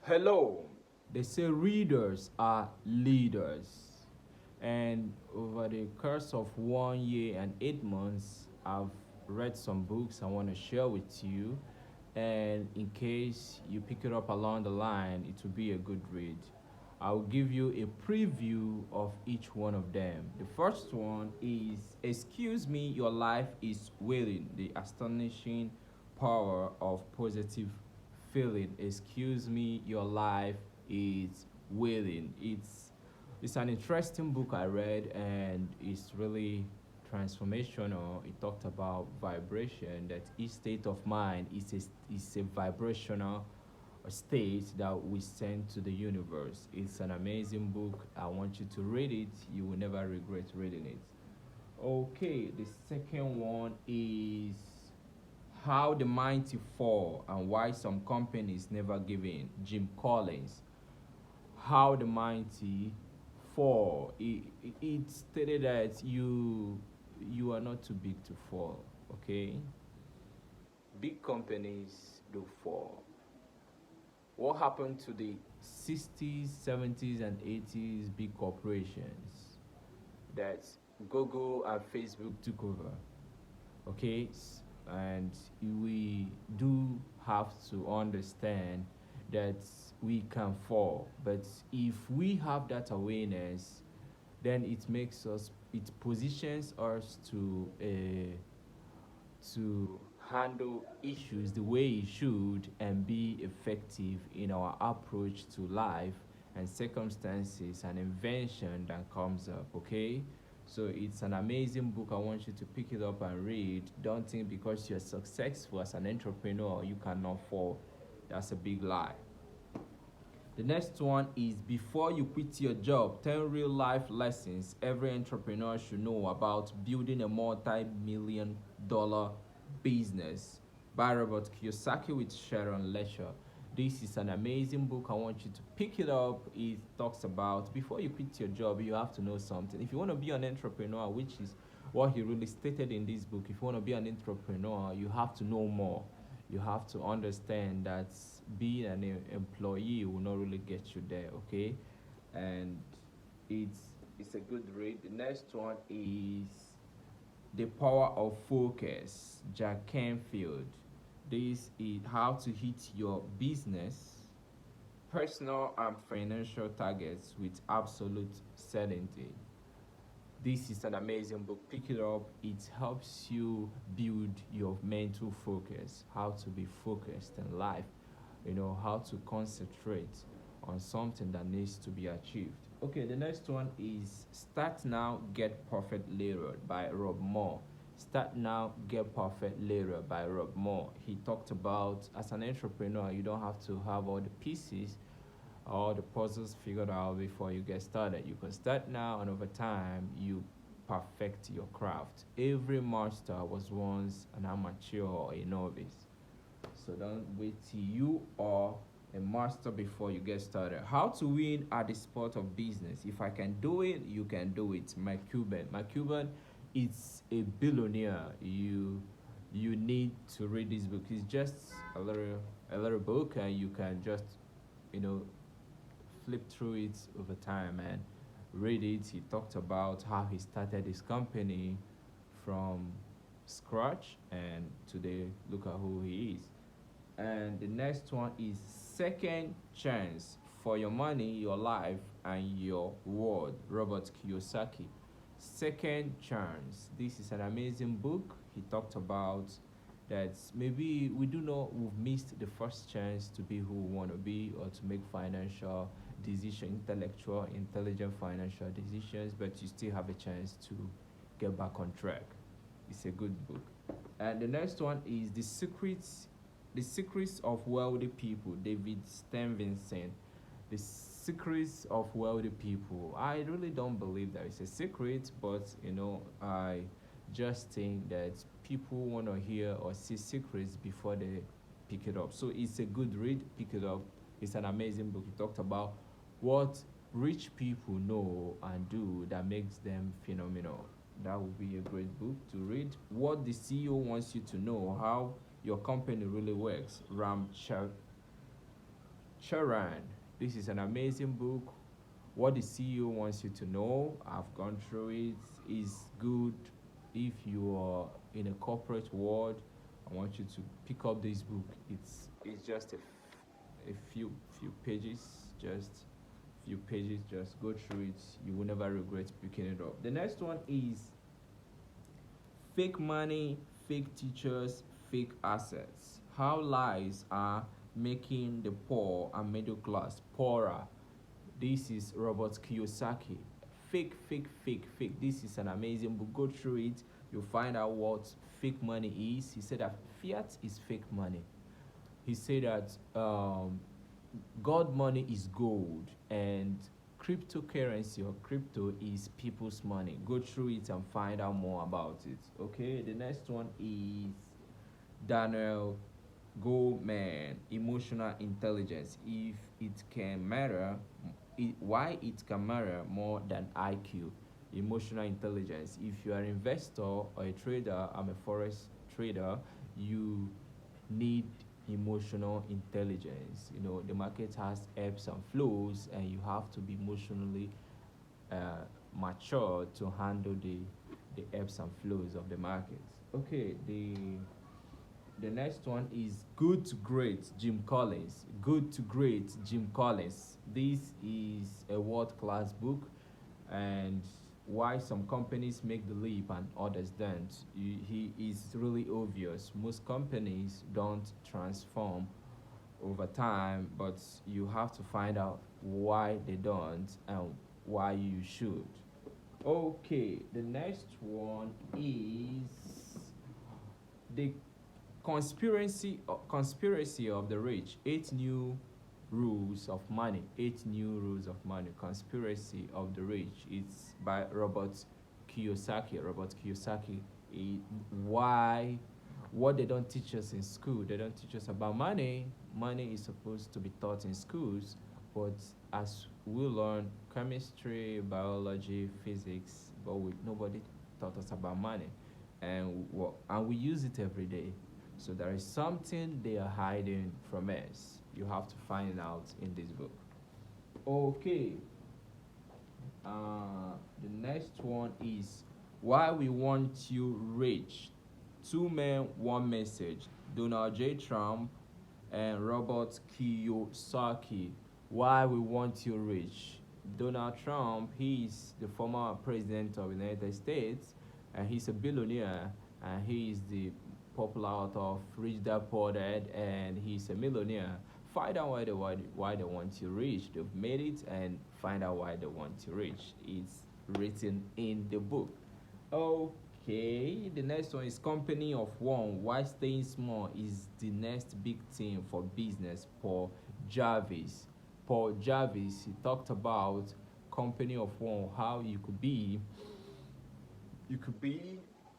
Hello. They say readers are leaders. And over the course of 1 year and 8 months, I've read some books I want to share with you. And in case you pick it up along the line, it will be a good read. I'll give you a preview of each one of them. The first one is Excuse Me, Your Life is Waiting, the astonishing power of positive feeling. Excuse me, your life is waiting. It's an interesting book I read, and it's really transformational. It talked about vibration, that each state of mind is a vibrational state that we send to the universe. It's an amazing book. I want you to read it. You will never regret reading it. Okay, the second one is How the Mighty Fall and Why Some Companies Never Give In. Jim Collins. How the Mighty Fall. It stated that you are not too big to fall. Okay, big companies do fall. What happened to the 60s, 70s, and 80s big corporations that Google and Facebook took over? Okay, and we do have to understand that we can fall, but if we have that awareness, then it positions us to handle issues the way it should and be effective in our approach to life and circumstances and invention that comes up. Okay, so it's an amazing book. I want you to pick it up and read. Don't think because you're successful as an entrepreneur you cannot fall. That's a big lie. The next one is Before You Quit Your Job, 10 Real Life Lessons Every Entrepreneur Should Know About Building a Multi-Million-Dollar Business by Robert Kiyosaki with Sharon Lesher. This is an amazing book. I want you to pick it up. It talks about before you quit your job, you have to know something. If you want to be an entrepreneur, which is what he really stated in this book, if you want to be an entrepreneur, you have to know more. You have to understand that being an employee will not really get you there. Okay, and it's it's a good read. The next one is The Power of Focus, Jack Canfield. This is how to hit your business, personal, and financial targets with absolute certainty. This is an amazing book. Pick it up. It helps you build your mental focus, how to be focused in life, how to concentrate on something that needs to be achieved. Okay, the next one is Start Now, Get Perfect Later by Rob Moore. Start Now, Get Perfect Later by Rob Moore. He talked about as an entrepreneur, you don't have to have all the pieces, all the puzzles figured out before you get started. You can start now, and over time, you perfect your craft. Every master was once an amateur or a novice. So don't wait till you are a master before you get started. How to win at the sport of business. If I can do it, you can do it. Mike Cuban. Mike Cuban is a billionaire. You need to read this book. It's just a little book, and you can just you know flip through it over time and read it. He talked about how he started his company from scratch, and today look at who he is. And the next one is Second Chance for Your Money, Your Life, and Your World, Robert Kiyosaki. Second Chance. This is an amazing book. He talked about that maybe we do know we've missed the first chance to be who we want to be or to make financial decision, intellectual, intelligent financial decisions, but you still have a chance to get back on track. It's a good book. And the next one is The Secrets of Wealthy People, David Stevenson. The Secrets of Wealthy People. I really don't believe that it's a secret, but I just think that people want to hear or see secrets before they pick it up. So it's a good read. Pick it up. It's an amazing book. He talked about what rich people know and do that makes them phenomenal. That would be a great book to read. What the CEO wants you to know, how your company really works. Ram Charan. This is an amazing book. What the CEO wants you to know, I've gone through it, is good. If you are in a corporate world, I want you to pick up this book. It's just a few pages, just few pages. Just go through it. You will never regret picking it up. The next one is fake money, fake teachers, fake assets. How lies are making the poor and middle class poorer. This is Robert Kiyosaki. Fake, fake, fake, fake. This is an amazing book. Go through it. You'll find out what fake money is. He said that fiat is fake money. He said that God money is gold and cryptocurrency or crypto is people's money. Go through it and find out more about it. Okay, the next one is Daniel Goleman, emotional intelligence. If it can matter, why it can matter more than IQ. Emotional intelligence. If you are an investor or a trader, I'm a forex trader, you need emotional intelligence. You know, the market has ebbs and flows, and you have to be emotionally mature to handle the ebbs and flows of the market. Okay, the next one is Good to Great, Jim Collins. Good to Great, Jim Collins. This is a world class book, and why some companies make the leap and others don't. He is really obvious. Most companies don't transform over time, but you have to find out why they don't and why you should. Okay, the next one is the conspiracy of the rich. Eight new rules of money. Eight new rules of money. Conspiracy of the rich. It's by Robert Kiyosaki. Robert Kiyosaki. Why? What they don't teach us in school. They don't teach us about money. Money is supposed to be taught in schools, but as we learn chemistry, biology, physics, but nobody taught us about money, and we use it every day. So there is something they are hiding from us. You have to find out in this book. Okay. The next one is Why We Want You Rich. Two men, one message. Donald J. Trump and Robert Kiyosaki. Why We Want You Rich. Donald Trump, he is the former president of the United States, and he's a billionaire, and he is the popular author of Rich Dad Poor Dad, and he's a millionaire. Find out why they want you rich. They've made it, and find out why they want you rich. It's written in the book. Okay, the next one is Company of One. Why staying small is the next big thing for business. Jarvis. Paul Jarvis, he talked about Company of One, how you could be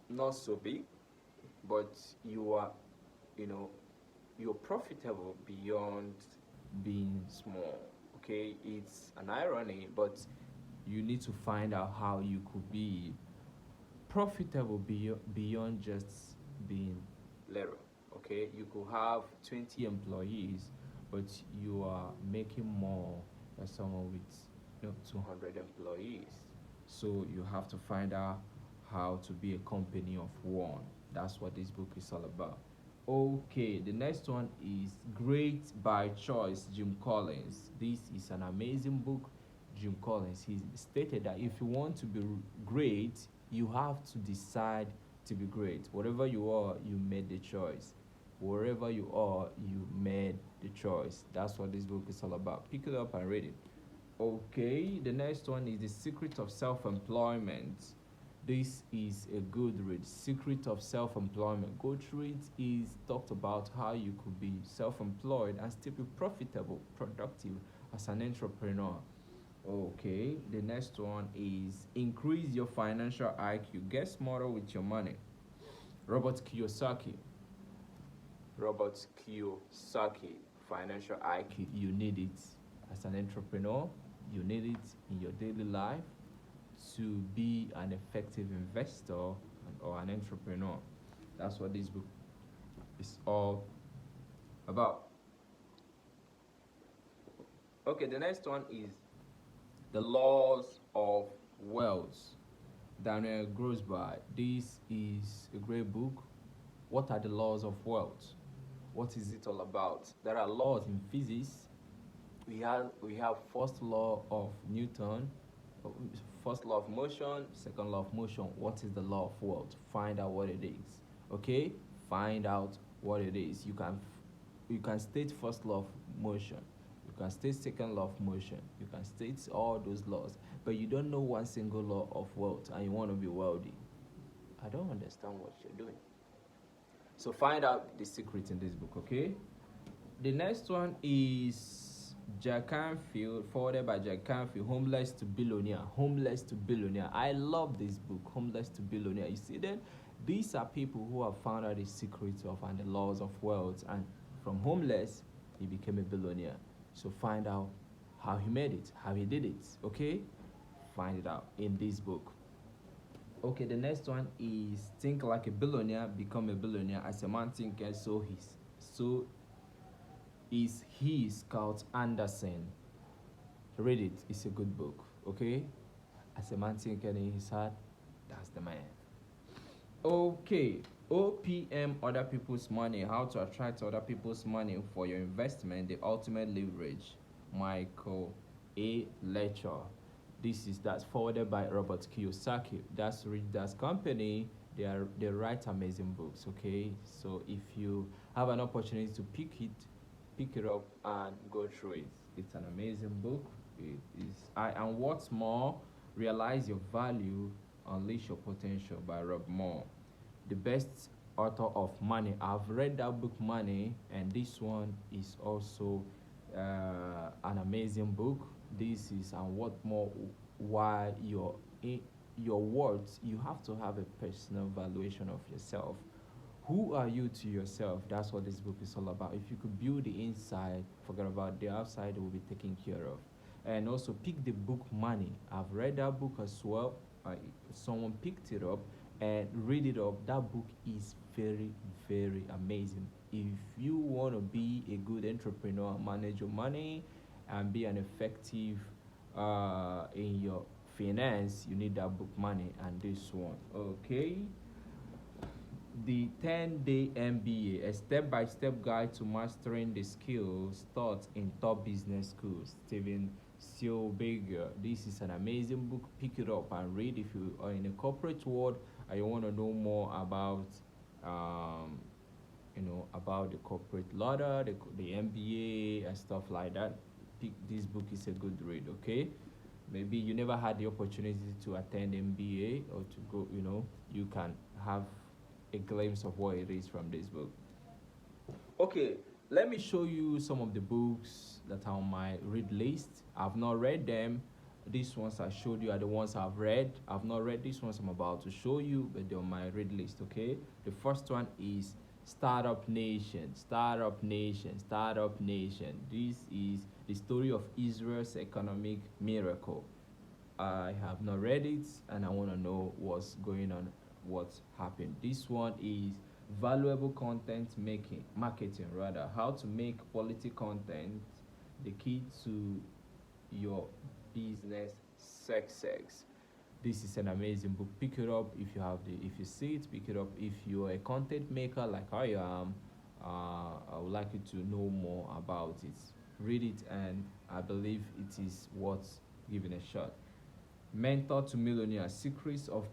not so big, but you are, you know, you're profitable beyond being small. Okay, it's an irony, but you need to find out how you could be profitable beyond just being little. Okay, you could have 20 employees, but you are making more than someone with 200 employees. So you have to find out how to be a company of one. That's what this book is all about. Okay, the next one is Great by Choice, Jim Collins. This is an amazing book. Jim Collins, he stated that if you want to be great, you have to decide to be great. Whatever you are, you made the choice. Wherever you are, you made the choice. That's what this book is all about. Pick it up and read it. Okay, the next one is The Secret of Self-Employment. This is a good read. Secret of Self-Employment. Go through it. Is talked about how you could be self-employed and still be profitable, productive as an entrepreneur. Okay, the next one is Increase Your Financial IQ. Get smarter with your money. Robert Kiyosaki. Robert Kiyosaki. Financial IQ. You need it as an entrepreneur. You need it in your daily life to be an effective investor or an entrepreneur. That's what this book is all about. Okay, the next one is The Laws of Wealth. Daniel Grossby. This is a great book. What are the laws of wealth? What is it all about? There are laws in physics. We have first law of Newton, uh, first law of motion, second law of motion. What is the law of wealth? Find out what it is. Okay? Find out what it is. You can state first law of motion. You can state second law of motion. You can state all those laws, but you don't know one single law of wealth and you want to be wealthy. I don't understand what you're doing. So find out the secret in this book, okay? The next one is Jack Canfield, forwarded by Jack Canfield, Homeless to Billionaire. Homeless to Billionaire. I love this book, Homeless to Billionaire. You see that? These are people who have found out the secrets of and the laws of wealth, and from homeless, he became a billionaire. So find out how he made it, how he did it, okay? Find it out in this book. Okay, the next one is Think Like a Billionaire, Become a Billionaire. As a man thinketh, so is he, Scout Anderson. Read it, it's a good book, okay? As a man thinketh in his heart, that's the man. Okay, OPM, Other People's Money, How to Attract Other People's Money for Your Investment, The Ultimate Leverage, Michael A. Lecture. That's forwarded by Robert Kiyosaki. That's Rich Dad's Company. They write amazing books, okay? So if you have an opportunity to pick it up and go through it. It's an amazing book. It is and what's more, Realize Your Value, Unleash Your Potential by Rob Moore. The best author of Money. I've read that book Money, and this one is also an amazing book. This is and what more, while your words, you have to have a personal valuation of yourself. Who are you to yourself? That's what this book is all about. If you could build the inside, forget about the outside, it will be taken care of. And also pick the book Money. I've read that book as well. Someone picked it up and read it up. That book is very, very amazing. If you want to be a good entrepreneur, manage your money, and be an effective in your finance, you need that book Money and this one. Okay. The 10-day MBA, a step-by-step guide to mastering the skills taught in top business schools. Steven Spielberger. This is an amazing book. Pick it up and read if you are in a corporate world and you want to know more about, about the corporate ladder, the MBA and stuff like that. This book is a good read. Okay. Maybe you never had the opportunity to attend MBA or to go. You can have a glimpse of what it is from this book. Okay, let me show you some of the books that are on my read list. I've not read them. These ones I showed you are the ones I've read. I've not read these ones I'm about to show you, but they're on my read list, okay? The first one is Startup Nation. Startup Nation. Startup Nation. This is the story of Israel's economic miracle. I have not read it and I want to know what's going on, what's happened. This one is Valuable Content Marketing, rather. How to make quality content, the key to your business success. This is an amazing book. Pick it up if you see it, pick it up. If you're a content maker like I am, I would like you to know more about it. Read it, and I believe it is worth giving a shot. Mentor to Millionaire, Secrets of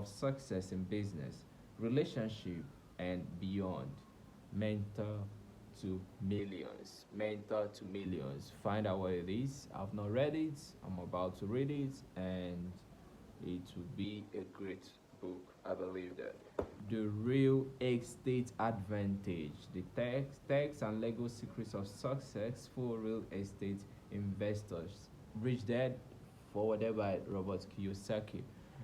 Success in Business, Relationship, and Beyond. Mentor to Millions. Mentor to Millions. Find out what it is. I've not read it. I'm about to read it, and it will be a great book. I believe that. The Real Estate Advantage, the tax and legal secrets of successful real estate investors. Rich Dad, forwarded by Robert Kiyosaki.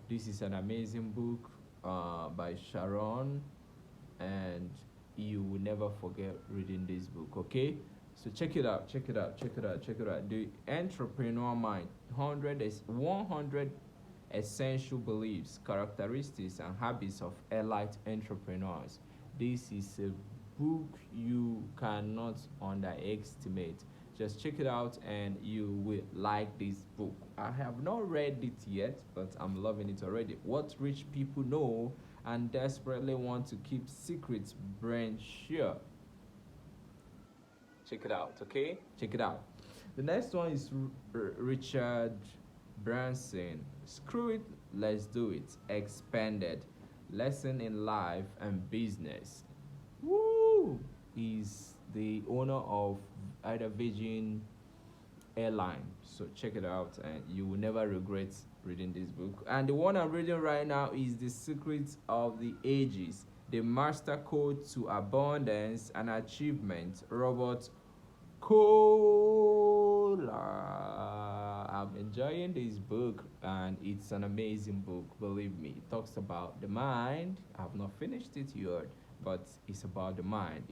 This is an amazing book by Sharon, and you will never forget reading this book, okay? So check it out. The Entrepreneur Mind, 100 essential beliefs, characteristics, and habits of elite entrepreneurs. This is a book you cannot underestimate. Just check it out and you will like this book. I have not read it yet, but I'm loving it already. What rich people know and desperately want to keep secrets, brand sure. Check it out, okay? Check it out. The next one is Richard Branson. Screw it, let's do it. Expanded. Lesson in life and business. Woo! He's the owner of either Virgin Airline. So check it out and you will never regret reading this book. And the one I'm reading right now is The Secrets of the Ages. The Master Code to Abundance and Achievement. Robert Cola. I'm enjoying this book and it's an amazing book, believe me. It talks about the mind. I've not finished it yet, but it's about the mind,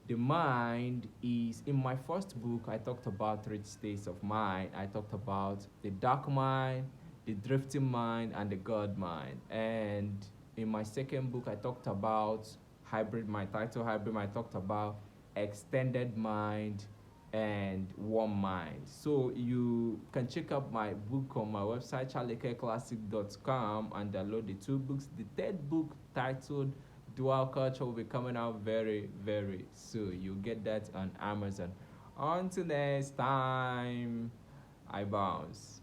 the mind is in my first book. I talked about three states of mind. I talked about the dark mind, the drifting mind, and the god mind. And in my second book, I talked about hybrid mind. Title hybrid mind. I talked about extended mind and one mind. So you can check out my book on my website charlieclassic.com and download the two books. The third book, titled Dual Culture, will be coming out very, very soon. You get that on Amazon. Until next time, I bounce.